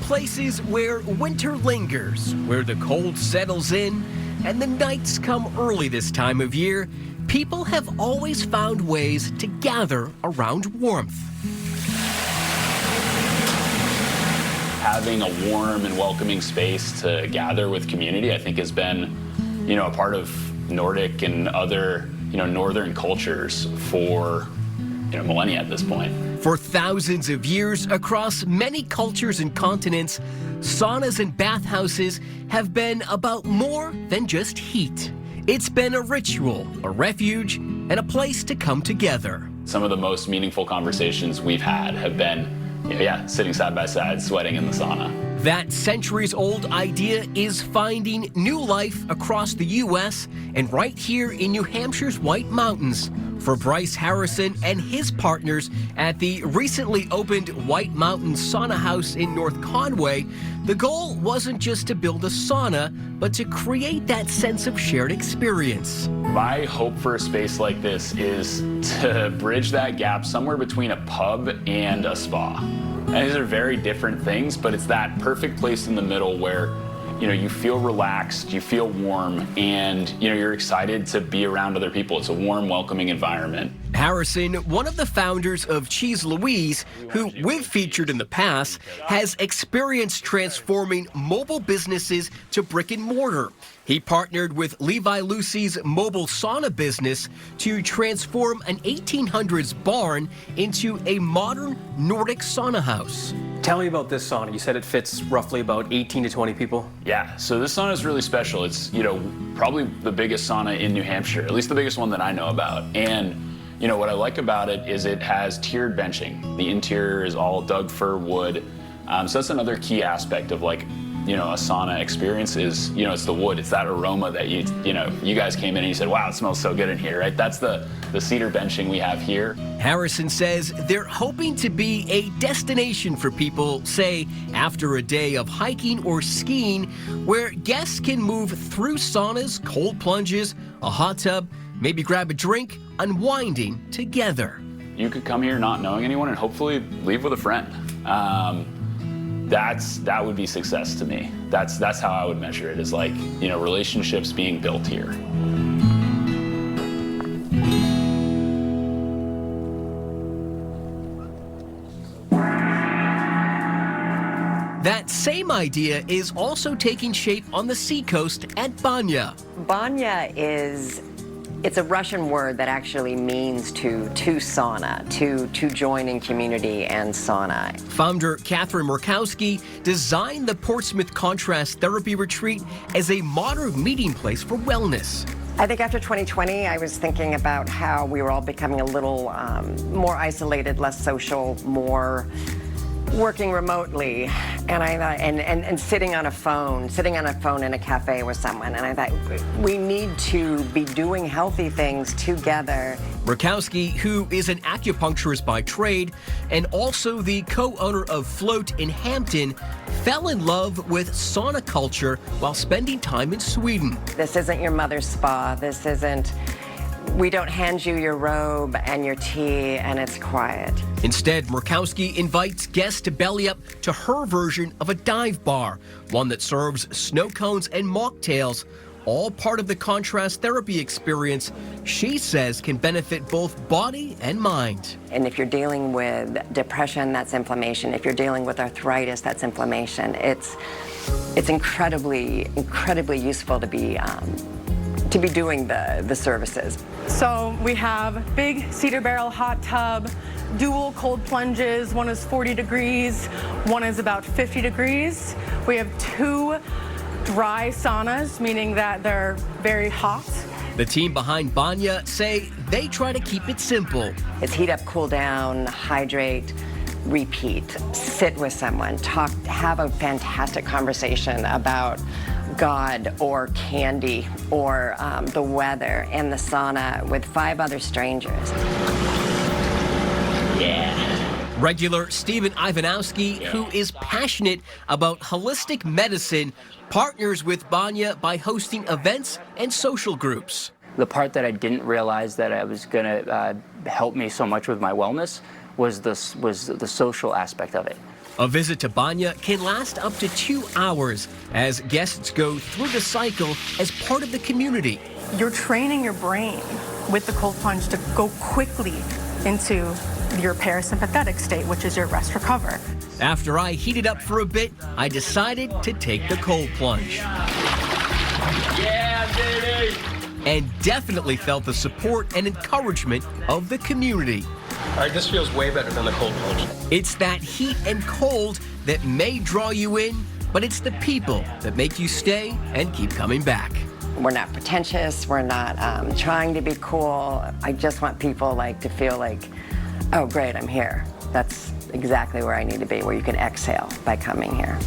places where winter lingers, where the cold settles in, and the nights come early this time of year, people have always found ways to gather around warmth. Having a warm and welcoming space to gather with community, I think, has been, a part of Nordic and other, northern cultures for, millennia at this point. For thousands of years, across many cultures and continents, saunas and bathhouses have been about more than just heat. It's been a ritual, a refuge, and a place to come together. Some of the most meaningful conversations we've had have been, sitting side by side, sweating in the sauna. That centuries-old idea is finding new life across the U.S. and right here in New Hampshire's White Mountains. For Bryce Harrison and his partners at the recently opened White Mountains Sauna House in North Conway, the goal wasn't just to build a sauna, but to create that sense of shared experience. My hope for a space like this is to bridge that gap somewhere between a pub and a spa. And these are very different things, but it's that perfect place in the middle where you feel relaxed, you feel warm, and you're excited to be around other people. It's a warm, welcoming environment. Harrison, one of the founders of Cheese Louise, who we've featured in the past, has experience transforming mobile businesses to brick and mortar. He partnered with Levi Lucy's mobile sauna business to transform an 1800s barn into a modern Nordic sauna house. Tell me about this sauna. You said it fits roughly about 18 to 20 people. Yeah, so this sauna is really special. It's, probably the biggest sauna in New Hampshire, at least the biggest one that I know about. And, what I like about it is it has tiered benching. The interior is all dug fir wood. So that's another key aspect of a sauna experience is, it's the wood. It's that aroma that you guys came in and you said, wow, it smells so good in here, right? That's the cedar benching we have here. Harrison says they're hoping to be a destination for people, say, after a day of hiking or skiing, where guests can move through saunas, cold plunges, a hot tub, maybe grab a drink, unwinding together. You could come here not knowing anyone and hopefully leave with a friend. That would be success to me. That's how I would measure it, is relationships being built here. That same idea is also taking shape on the seacoast at Banya. Banya it's a Russian word that actually means to sauna, to join in community and sauna. Founder Catherine Murkowski designed the Portsmouth Contrast Therapy Retreat as a modern meeting place for wellness. I think after 2020, I was thinking about how we were all becoming a little more isolated, less social, more working remotely, and I thought, and sitting on a phone in a cafe with someone, and I thought we need to be doing healthy things together. Murkowski, who is an acupuncturist by trade and also the co-owner of Float in Hampton, fell in love with sauna culture while spending time in Sweden. This isn't your mother's spa. We don't hand you your robe and your tea, and it's quiet. Instead, Murkowski invites guests to belly up to her version of a dive bar, one that serves snow cones and mocktails, all part of the contrast therapy experience she says can benefit both body and mind. And if you're dealing with depression, that's inflammation. If you're dealing with arthritis, that's inflammation. It's incredibly useful to be doing the services. So we have big cedar barrel hot tub, dual cold plunges. One is 40 degrees, one is about 50 degrees. We have 2 dry saunas, meaning that they're very hot. The team behind Banya say they try to keep it simple. It's heat up, cool down, hydrate, repeat, sit with someone, talk, have a fantastic conversation about God or candy or the weather in the sauna with 5 other strangers. Yeah. Regular Stephen Ivanowski, who is passionate about holistic medicine, partners with Banya by hosting events and social groups. The part that I didn't realize that I was going to help me so much with my wellness was the social aspect of it. A visit to Banya can last up to 2 hours as guests go through the cycle as part of the community. You're training your brain with the cold plunge to go quickly into your parasympathetic state, which is your rest recover. After I heated up for a bit, I decided to take the cold plunge. Yeah, baby! And definitely felt the support and encouragement of the community. All right, this feels way better than the cold plunge. It's that heat and cold that may draw you in, but it's the people that make you stay and keep coming back. We're not pretentious. We're not trying to be cool. I just want people to feel like, oh, great, I'm here. That's exactly where I need to be, where you can exhale by coming here.